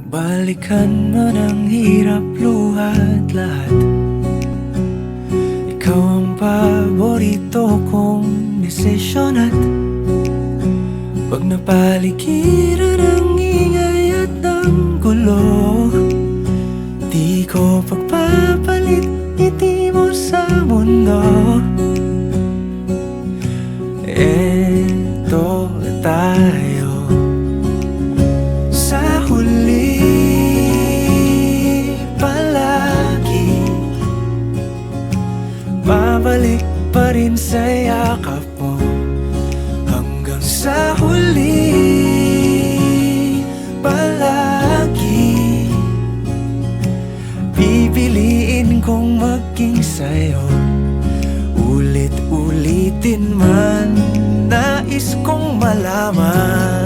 Balikan man ang hirap, luha't lahat. Ikaw ang paborito kong desisyon at wag na paligiran ang ingay at ng gulo. Di ko pagpapalit ngiti mo sa mundo. Eto tayo sa huli, palagi babalik pa rin sa yakap mo. Hanggang sa huli, palagi pipiliin kong maging sa'yo. Ulit-ulitin man, nais kong malaman